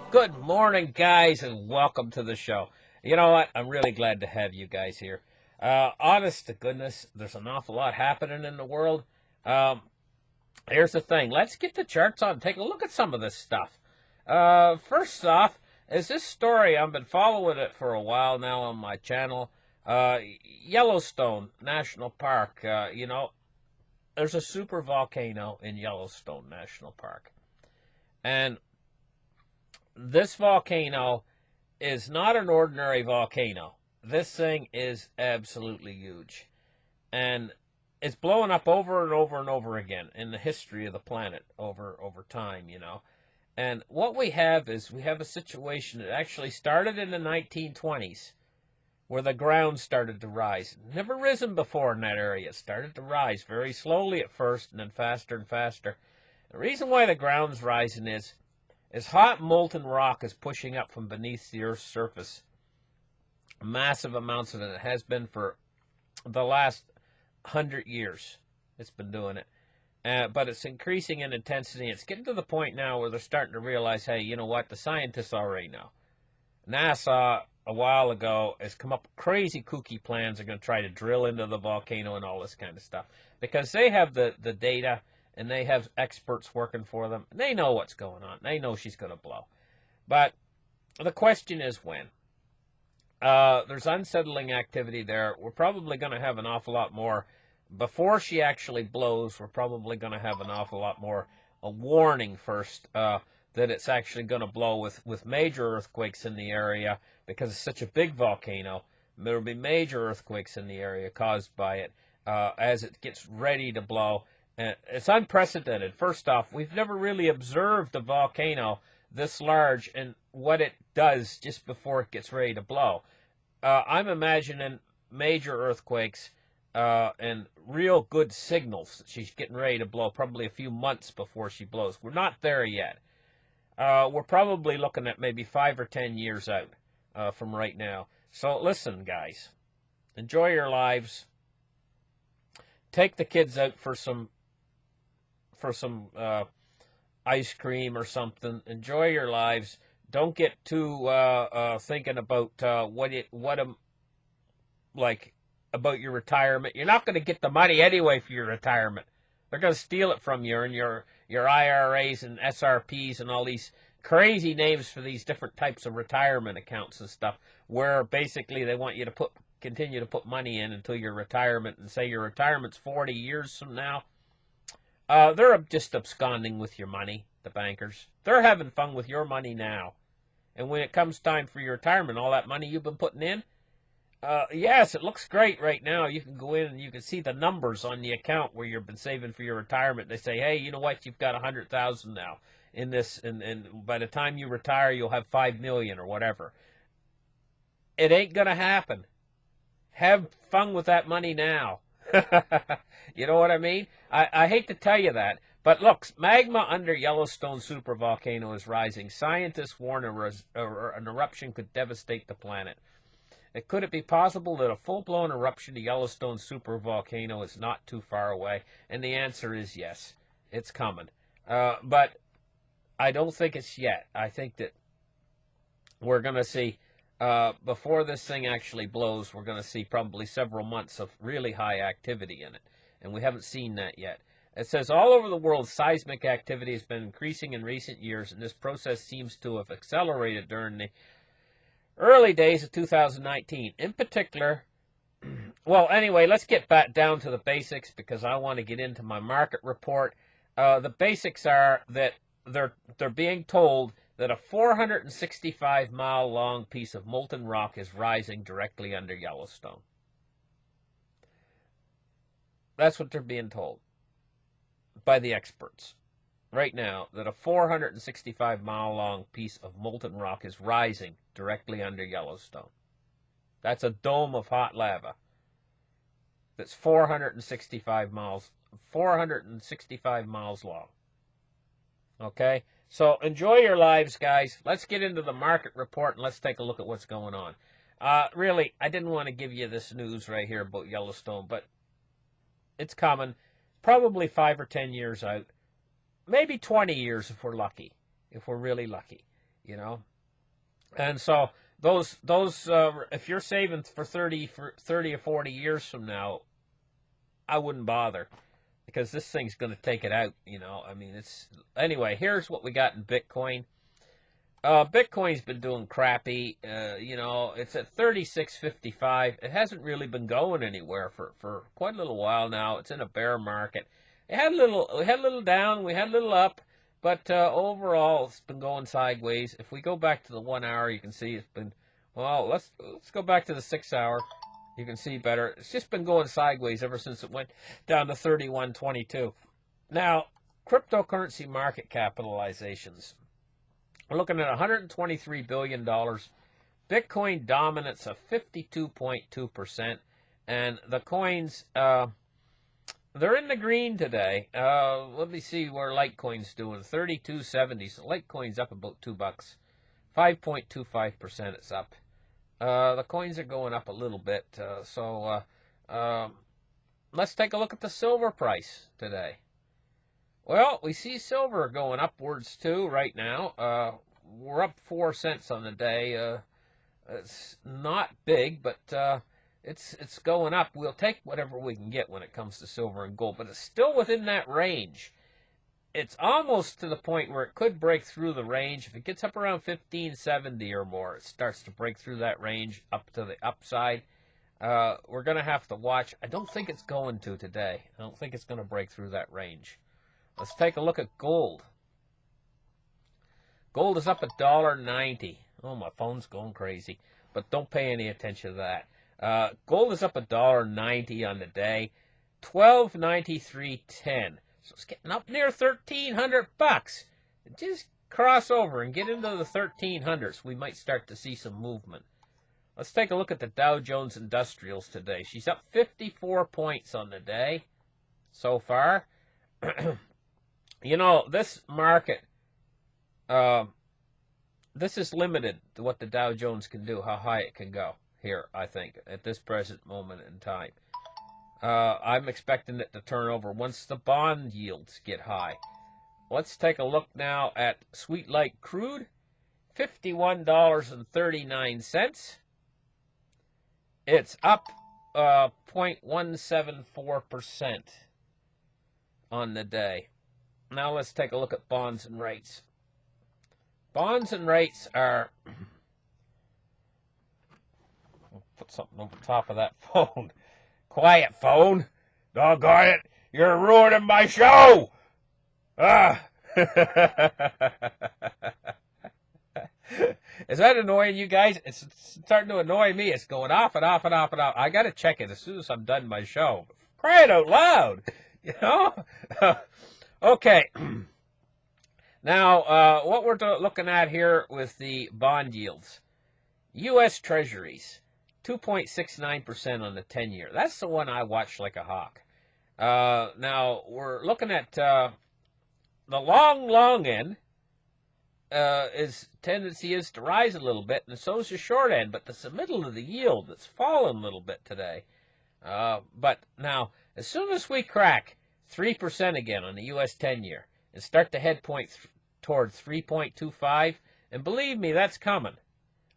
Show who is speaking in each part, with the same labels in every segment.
Speaker 1: Good morning, guys, and welcome to the show. You know what? I'm really glad to have you guys here. Honest to goodness, there's an awful lot happening in the world. Um, Here's the thing. Let's get the charts on. Take a look at some of this stuff. First off, is this story. I've been following it for a while now on my channel. Yellowstone National Park. There's a super volcano in Yellowstone National Park. And this volcano is not an ordinary volcano. This thing is absolutely huge. And it's blowing up over and over and over again in the history of the planet over time. And what we have is we have a situation that actually started in the 1920s where the ground started to rise. Never risen before in that area. It started to rise very slowly at first and then faster and faster. The reason why the ground's rising is hot molten rock is pushing up from beneath the Earth's surface. Massive amounts of it. It has been for the last 100 years. It's been doing it. But it's increasing in intensity. It's getting to the point now where they're starting to realize, hey, you know what? The scientists already know. NASA, a while ago, has come up with crazy kooky plans. They're going to try to drill into the volcano and all this kind of stuff. Because they have the data, and they have experts working for them. And they know what's going on. They know she's going to blow. But the question is when. There's unsettling activity there. We're probably going to have an awful lot more. Before she actually blows, we're probably going to have an awful lot more. A warning first that it's actually going to blow with major earthquakes in the area because it's such a big volcano. There will be major earthquakes in the area caused by it as it gets ready to blow. It's unprecedented. First off, we've never really observed a volcano this large and what it does just before it gets ready to blow. I'm imagining major earthquakes and real good signals that she's getting ready to blow probably a few months before she blows. We're not there yet. We're probably looking at maybe 5 or 10 years out from right now. So listen, guys, enjoy your lives. Take the kids out for some ice cream or something. Enjoy your lives. Don't get too thinking about about your retirement. You're not going to get the money anyway for your retirement. They're going to steal it from you and your IRAs and SRPs and all these crazy names for these different types of retirement accounts and stuff, where basically they want you to continue to put money in until your retirement, and say your retirement's 40 years from now. They're just absconding with your money, the bankers. They're having fun with your money now. And when it comes time for your retirement, all that money you've been putting in, yes, it looks great right now. You can go in and you can see the numbers on the account where you've been saving for your retirement. They say, hey, you know what? You've got 100,000 now in this, and by the time you retire, you'll have 5 million or whatever. It ain't gonna happen. Have fun with that money now. You know what I mean? I hate to tell you that, but look, magma under Yellowstone supervolcano is rising. Scientists warn an eruption could devastate the planet. Could it be possible that a full-blown eruption of Yellowstone supervolcano is not too far away? And the answer is yes, it's coming. But I don't think it's yet. I think that we're going to see, before this thing actually blows, we're going to see probably several months of really high activity in it. And we haven't seen that yet. It says, all over the world, seismic activity has been increasing in recent years, and this process seems to have accelerated during the early days of 2019. In particular, well, anyway, let's get back down to the basics because I want to get into my market report. The basics are that they're being told that a 465-mile-long piece of molten rock is rising directly under Yellowstone. That's what they're being told by the experts right now, that a 465-mile-long piece of molten rock is rising directly under Yellowstone. That's a dome of hot lava that's 465 miles long. Okay? So enjoy your lives, guys. Let's get into the market report and let's take a look at what's going on. Really, I didn't want to give you this news right here about Yellowstone, but it's coming. Probably 5 or 10 years out. Maybe 20 years if we're lucky. If we're really lucky. you know. And so those if you're saving for 30 or 40 years from now, I wouldn't bother, because this thing's going to take it out, you know. I mean, it's anyway. Here's what we got in Bitcoin. Bitcoin's been doing crappy. You know, it's at 36.55. It hasn't really been going anywhere for quite a little while now. It's in a bear market. We had a little down, we had a little up, but overall it's been going sideways. If we go back to the 1 hour, you can see it's been, well, let's go back to the 6 hour. You can see better. It's just been going sideways ever since it went down to 31.22. Now, cryptocurrency market capitalizations. We're looking at $123 billion. Bitcoin dominance of 52.2%. And the coins, they're in the green today. Let me see where Litecoin's doing. 32.70. So Litecoin's up about $2. 5.25% it's up. The coins are going up a little bit. Let's take a look at the silver price today. Well, we see silver going upwards too right now. We're up 4 cents on the day. It's not big, but it's going up. We'll take whatever we can get when it comes to silver and gold, but it's still within that range. It's almost to the point where it could break through the range. If it gets up around 1570 or more, it starts to break through that range up to the upside. We're going to have to watch. I don't think it's going to today. I don't think it's going to break through that range. Let's take a look at gold. Gold is up $1.90. Oh, my phone's going crazy. But don't pay any attention to that. Gold is up $1.90 on the day. $12.93.10. So it's getting up near $1,300. Just cross over and get into the 1300s. We might start to see some movement. Let's take a look at the Dow Jones Industrials today. She's up 54 points on the day so far. You know, this market, this is limited to what the Dow Jones can do, how high it can go here, I think, at this present moment in time. I'm expecting it to turn over once the bond yields get high. Let's take a look now at Sweet Light Crude, $51.39. It's up 0.174% on the day. Now let's take a look at bonds and rates. Bonds and rates are... I'll put something over top of that phone. Quiet, phone. Doggone it. You're ruining my show. Ah. Is that annoying you guys? It's starting to annoy me. It's going off and off and off and off. I got to check it as soon as I'm done my show. Crying out loud. You know? Okay. Now, what we're looking at here with the bond yields. U.S. Treasuries. 2.69% on the 10-year. That's the one I watch like a hawk. Now, we're looking at the long end. His tendency is to rise a little bit, and so is the short end, but it's the middle of the yield that's fallen a little bit today. But now, as soon as we crack 3% again on the U.S. 10-year and start to head towards 3.25, and believe me, that's coming.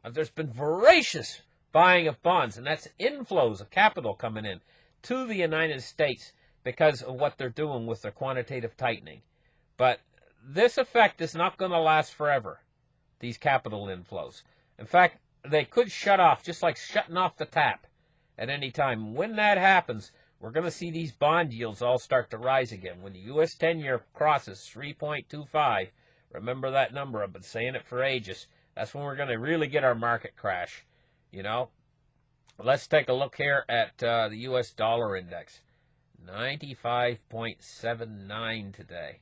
Speaker 1: There's been voracious buying of bonds, and that's inflows of capital coming in to the United States because of what they're doing with their quantitative tightening. But this effect is not going to last forever, these capital inflows. In fact, they could shut off, just like shutting off the tap at any time. When that happens, we're going to see these bond yields all start to rise again. When the U.S. 10-year crosses 3.25, remember that number, I've been saying it for ages, that's when we're going to really get our market crash. You know, let's take a look here at the U.S. dollar index, 95.79 today.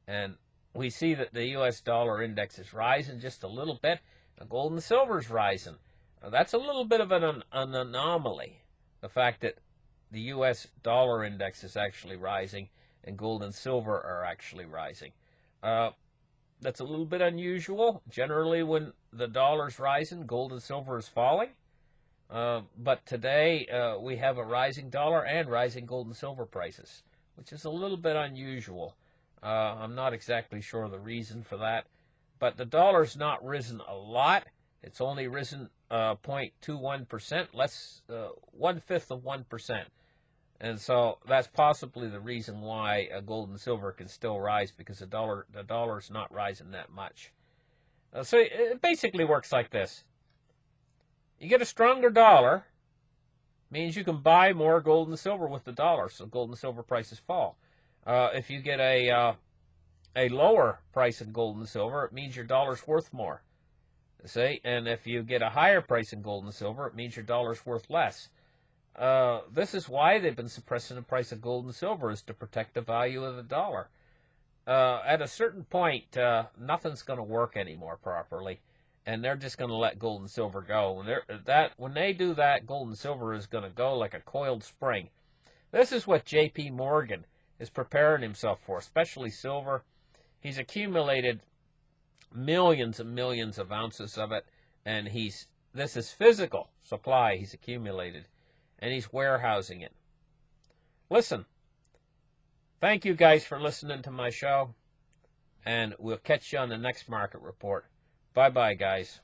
Speaker 1: And we see that the U.S. dollar index is rising just a little bit. The gold and silver is rising. Now, that's a little bit of an anomaly, the fact that the U.S. dollar index is actually rising and gold and silver are actually rising. That's a little bit unusual. Generally, when the dollar's rising, gold and silver is falling. But today, we have a rising dollar and rising gold and silver prices, which is a little bit unusual. I'm not exactly sure the reason for that. but the dollar's not risen a lot. It's only risen 0.21%, less 1/5 of 1%. And so that's possibly the reason why gold and silver can still rise, because the dollar's not rising that much. So it basically works like this. You get a stronger dollar, means you can buy more gold and silver with the dollar, so gold and silver prices fall. If you get a lower price in gold and silver, it means your dollar's worth more. See, and if you get a higher price in gold and silver, it means your dollar's worth less. This is why they've been suppressing the price of gold and silver, is to protect the value of the dollar. At a certain point, nothing's going to work anymore properly, and they're just going to let gold and silver go. When they do that, gold and silver is going to go like a coiled spring. This is what J.P. Morgan is preparing himself for, especially silver. He's accumulated millions and millions of ounces of it, and this is physical supply he's accumulated, and he's warehousing it. Listen, thank you guys for listening to my show, and we'll catch you on the next market report. Bye-bye, guys.